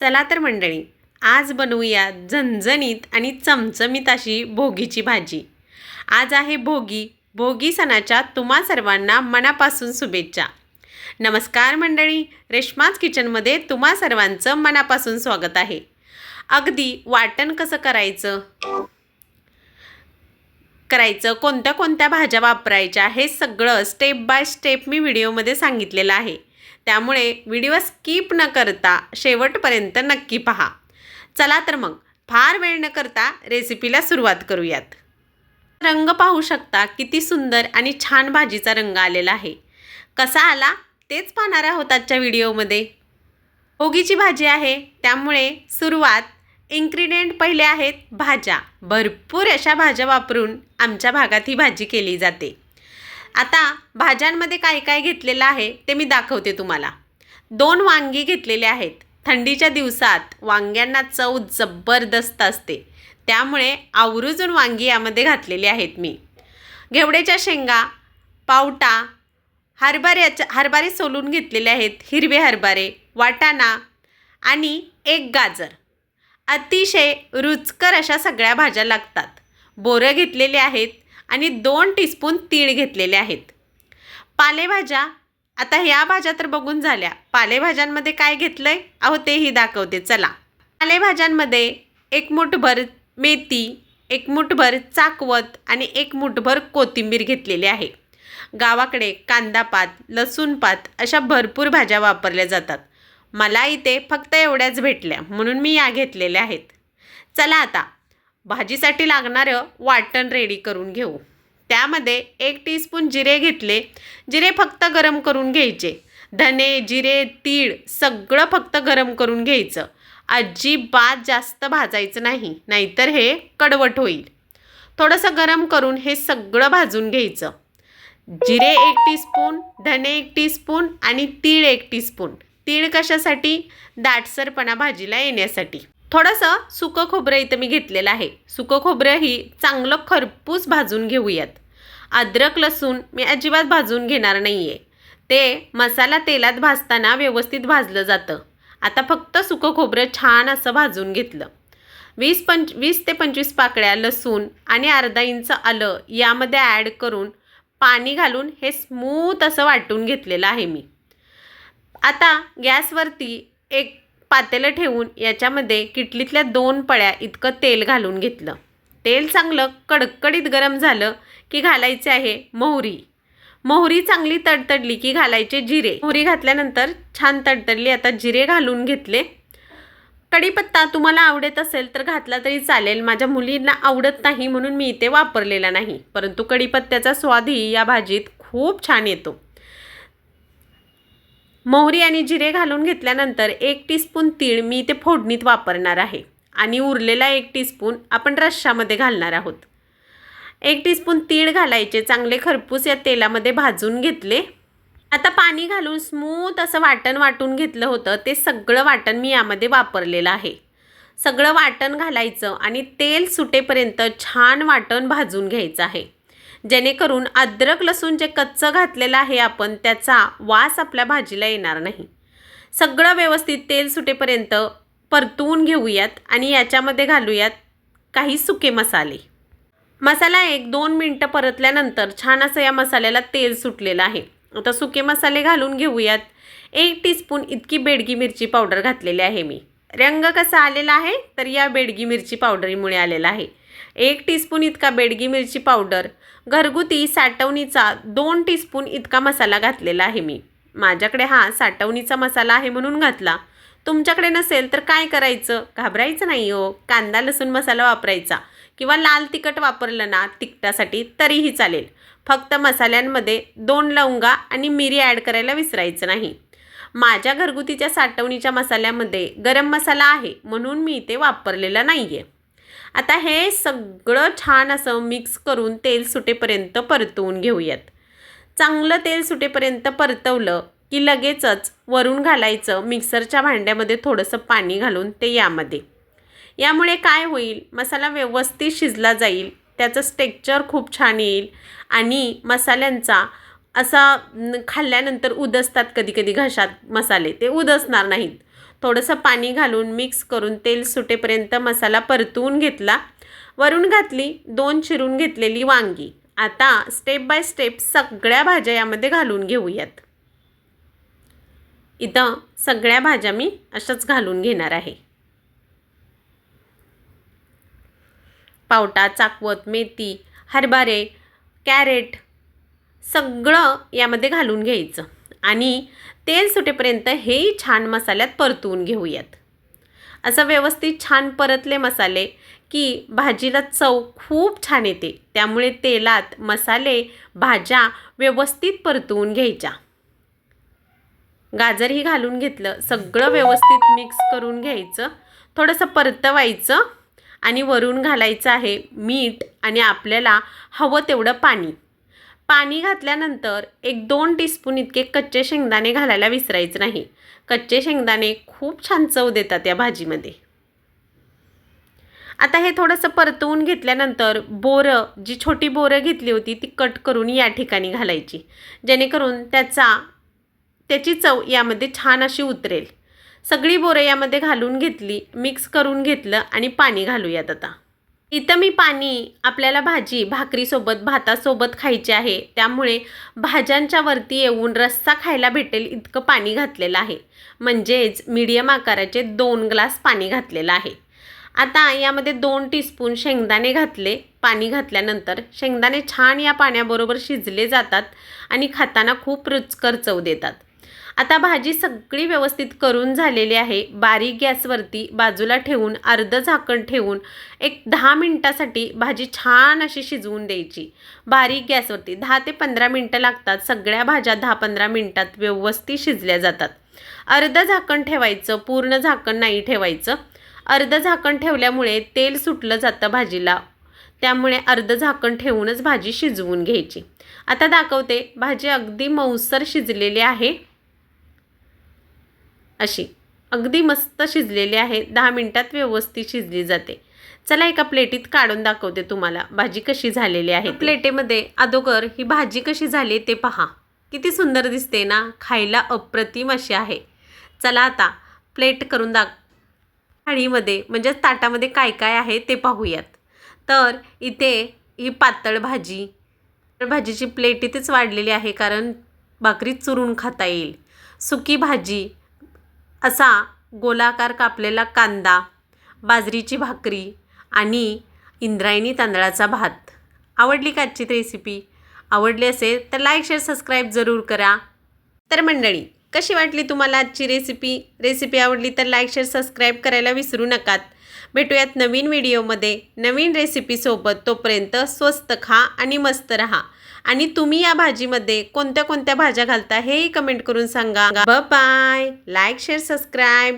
चला तर मंडळी, आज बनवूया झणझणीत आणि चमचमीत अशी भोगीची भाजी. आज आहे भोगी. भोगी सणाच्या तुम्हा सर्वांना मनापासून शुभेच्छा. नमस्कार मंडळी, रेश्माज किचनमध्ये तुम्हा सर्वांचं मनापासून स्वागत आहे. अगदी वाटण कसं करायचं, कोणत्या कोणत्या भाज्या वापरायच्या हे सगळं स्टेप बाय स्टेप मी व्हिडिओमध्ये सांगितलेलं आहे. त्यामुळे व्हिडिओ स्किप न करता शेवटपर्यंत नक्की पहा. चला तर मग फार वेळ न करता रेसिपीला सुरुवात करूयात. रंग पाहू शकता, किती सुंदर आणि छान भाजीचा रंग आलेला आहे. कसा आला तेच पाहणार आहोत आजच्या व्हिडिओमध्ये. भोगीची भाजी आहे त्यामुळे सुरुवात. इन्ग्रेडियंट पहिले आहेत भाज्या. भरपूर अशा भाज्या वापरून आमच्या भागात ही भाजी केली जाते. आता भाज्यांमध्ये काय काय घेतलेलं आहे ते मी दाखवते तुम्हाला. 2 वांगी घेतलेले आहेत. थंडीच्या दिवसात वांग्यांना चव जबरदस्त असते, त्यामुळे आवर्जून वांगी यामध्ये घातलेली आहेत मी. घेवड्याच्या शेंगा, पावटा, हरभरे सोलून घेतलेले आहेत, हिरवे हरभरे, वाटाणा आणि 1 गाजर. अतिशय रुचकर अशा सगळ्या भाज्या लागतात. बोरं घेतलेले आहेत आणि 2 टीस्पून तीळ घेतलेले आहेत. पालेभाज्या, आता ह्या भाज्या तर बघून झाल्या. पालेभाज्यांमध्ये काय घेतलं आहे अहो तेही दाखवते. चला, पालेभाज्यांमध्ये 1 मूठभर मेथी, 1 मूठभर चाकवत आणि 1 मूठभर कोथिंबीर घेतलेली आहे. गावाकडे कांदापात, लसूणपात अशा भरपूर भाज्या वापरल्या जातात. मला इथे फक्त एवढ्याच भेटल्या म्हणून मी या घेतलेल्या आहेत. चला आता भाजीसाठी लागणारं वाटण रेडी करून घेऊ. त्यामध्ये 1 टीस्पून जिरे घेतले. जिरे फक्त गरम करून घ्यायचे. धने, जिरे, तीळ सगळं फक्त गरम करून घ्यायचं. अजिबात जास्त भाजायचं नाही, नाहीतर हे कडवट होईल. थोडंसं गरम करून हे सगळं भाजून घ्यायचं. जिरे 1 टीस्पून, धने 1 टीस्पून आणि तीळ 1 टीस्पून. तीळ कशासाठी? दाटसरपणा भाजीला येण्यासाठी. थोडंसं सुकं खोबरं इथं मी घेतलेलं आहे. सुकं खोबरंही चांगलं खरपूस भाजून घेऊयात. अद्रक लसूण मी अजिबात भाजून घेणार नाही आहे. ते मसाला तेलात भाजताना व्यवस्थित भाजलं जातं. आता फक्त सुकं खोबरं छान असं भाजून घेतलं. 20 ते 25 पाकळ्या लसूण आणि अर्धा इंच आलं यामध्ये ॲड करून पाणी घालून हे स्मूथ असं वाटून घेतलेलं आहे मी. आता गॅसवरती एक पातेलं ठेवून याच्यामध्ये किटलीतल्या 2 पळ्या इतकं तेल घालून घेतलं. तेल चांगलं कडकडीत गरम झालं की घालायचे आहे मोहरी. मोहरी चांगली तडतडली की घालायचे जिरे. मोहरी घातल्यानंतर छान तडतडली. आता जिरे घालून घेतले. कढीपत्ता तुम्हाला आवडत असेल तर घातला तरी चालेल. माझ्या मुलींना आवडत नाही म्हणून मी इथे वापरलेला नाही, परंतु कढीपत्त्याचा स्वादही या भाजीत खूप छान येतो. मोहरी आणि जिरे घालून घेतल्यानंतर 1 टीस्पून तीळ मी इथे फोडणीत वापरणार आहे आणि उरलेला 1 टीस्पून आपण रश्शामध्ये घालणार आहोत. 1 टीस्पून तीळ घालायचे. चांगले खरपूस या तेलामध्ये भाजून घेतले. आता पाणी घालून स्मूथ असं वाटण वाटून घेतलं होतं, ते सगळं वाटण मी यामध्ये वापरलेलं आहे. सगळं वाटण घालायचं आणि तेल सुटेपर्यंत छान वाटण भाजून घ्यायचं आहे, जेणेकरून अद्रक लसूण जे कच्चं घातलेलं आहे आपण त्याचा वास आपल्या भाजीला येणार नाही. सगळं व्यवस्थित तेल सुटेपर्यंत परतवून घेऊयात आणि याच्यामध्ये घालूयात काही सुके मसाले. मसाला 1-2 मिनटं परतल्यानंतर छान असं या मसाल्याला तेल सुटलेलं आहे. आता सुके मसाले घालून घेऊयात. 1 टीस्पून इतकी बेडगी मिरची पावडर घातलेली आहे मी. रंग कसा आलेला आहे तर या बेडगी मिरची पावडरीमुळे आलेला आहे. 1 टीस्पून इतका बेडगी मिरची पावडर. घरगुती साठवणीचा 2 टीस्पून इतका मसाला घातलेला आहे मी. माझ्याकडे हा साठवणीचा मसाला आहे म्हणून घातला. तुमच्याकडे नसेल तर काय करायचं, घाबरायचं नाही हो. कांदा लसूण मसाला वापरायचा किंवा लाल तिखट वापरलं ना तिखटासाठी तरीही चालेल. फक्त मसाल्यांमध्ये 2 लवंगा आणि मिरी ॲड करायला विसरायचं नाही. माझ्या घरगुतीच्या साठवणीच्या मसाल्यामध्ये गरम मसाला आहे म्हणून मी इथे वापरलेला नाही आहे. आता हे सगळं छान असं मिक्स करून तेल सुटेपर्यंत परतवून घेऊयात. चांगलं तेल सुटेपर्यंत परतवलं की लगेचच वरून घालायचं मिक्सरच्या भांड्यामध्ये थोडंसं पाणी घालून ते यामुळे काय होईल, मसाला व्यवस्थित शिजला जाईल. त्याचं टेक्स्चर खूप छान येईल आणि मसाल्यांचा असा खाल्ल्यानंतर उदसतात कधी कधी घशात मसाले, ते उदसणार नाहीत. थोडंसं पाणी घालून मिक्स करून तेल सुटेपर्यंत मसाला परतवून घेतला. वरून घातली 2 चिरून घेतलेली वांगी. आता स्टेप बाय स्टेप सगळ्या भाज्या यामध्ये घालून घेऊयात. इथं सगळ्या भाज्या मी अशाच घालून घेणार आहे. पावटा, चाकवत, मेथी, हरभरे, कॅरेट सगळं यामध्ये घालून घ्यायचं आणि तेल सुटेपर्यंत हेही छान मसाल्यात परतवून घेऊयात. असं व्यवस्थित छान परतले मसाले की भाजीला चव खूप छान येते. त्यामुळे तेलात मसाले, भाज्या व्यवस्थित परतवून घ्यायच्या. गाजरही घालून घेतलं. सगळं व्यवस्थित मिक्स करून घ्यायचं. थोडंसं परतवायचं आणि वरून घालायचं आहे मीठ आणि आपल्याला हवं तेवढं पाणी. पाणी घातल्यानंतर 1-2 टीस्पून इतके कच्चे शेंगदाणे घालायला विसरायचं नाही. कच्चे शेंगदाणे खूप छान चव देतात या भाजीमध्ये. आता हे थोडंसं परतवून घेतल्यानंतर बोरं, जी छोटी बोरं घेतली होती ती कट करून या ठिकाणी घालायची, जेणेकरून त्याची चव यामध्ये छान अशी उतरेल. सगळी बोरं यामध्ये घालून घेतली, मिक्स करून घेतलं आणि पाणी घालूयात. आता इथं मी पाणी आपल्याला भाजी भाकरीसोबत, भातासोबत खायची आहे. त्यामुळे भाज्यांच्या वरती येऊन रस्सा खायला भेटेल इतकं पाणी घातलेलं आहे. म्हणजेच मीडियम आकाराचे 2 ग्लास पाणी घातलेलं आहे. आता यामध्ये 2 टीस्पून शेंगदाणे घातले. पाणी घातल्यानंतर शेंगदाणे छान या पाण्याबरोबर शिजले जातात आणि खाताना खूप रुचकर चव देतात. आता भाजी सगळी व्यवस्थित करून झालेली आहे. बारीक गॅसवरती बाजूला ठेवून अर्ध झाकण ठेवून एक 10 मिनिटासाठी भाजी छान अशी शिजवून द्यायची. बारीक गॅसवरती 10 ते 15 मिनटं लागतात. सगळ्या भाज्या 10-15 मिनटात व्यवस्थित शिजल्या जातात. अर्ध झाकण ठेवायचं, पूर्ण झाकण नाही ठेवायचं. अर्ध झाकण ठेवल्यामुळे तेल सुटलं जातं भाजीला. त्यामुळे अर्ध झाकण ठेवूनच भाजी शिजवून घ्यायची. आता दाखवते, भाजी अगदी मऊसर शिजलेली आहे. अशी अगदी मस्त शिजलेली आहे. 10 मिनिटात व्यवस्थित शिजली जाते. चला एका प्लेटीत काढून दाखवते तुम्हाला भाजी कशी झालेली आहे. प्लेटेमध्ये अगोदर ही भाजी कशी झाली ते पहा. किती सुंदर दिसते ना, खायला अप्रतिम अशी आहे. चला आता प्लेट करून थाळीमध्ये म्हणजे ताटामध्ये काय काय आहे ते पाहूयात. तर इथे ही पातळ भाजी, भाजीची प्लेट इथेच वाढलेली आहे कारण भाकरी चुरून खाता येईल. सुकी भाजी, असा गोलाकार कापलेला कांदा, बाजरीची भाकरी आणि इंद्रायणी तांदळाचा भात. आवडली का आजची रेसिपी? आवडली असेल तर लाईक, शेअर, सबस्क्राईब जरूर करा. तर मंडळी, कशी वाटली तुम्हाला आजची रेसिपी आवडली तर लाईक, शेअर, सबस्क्राईब करायला विसरू नकात. भेटूयात नवीन व्हिडिओमध्ये नवीन रेसिपीसोबत. तोपर्यंत स्वस्त खा आणि मस्त रहा. आणि तुम्ही या भाजीमध्ये कोणत्या कोणत्या भाज्या घालता हेही कमेंट करून सांगा. बाय. Like, share, subscribe.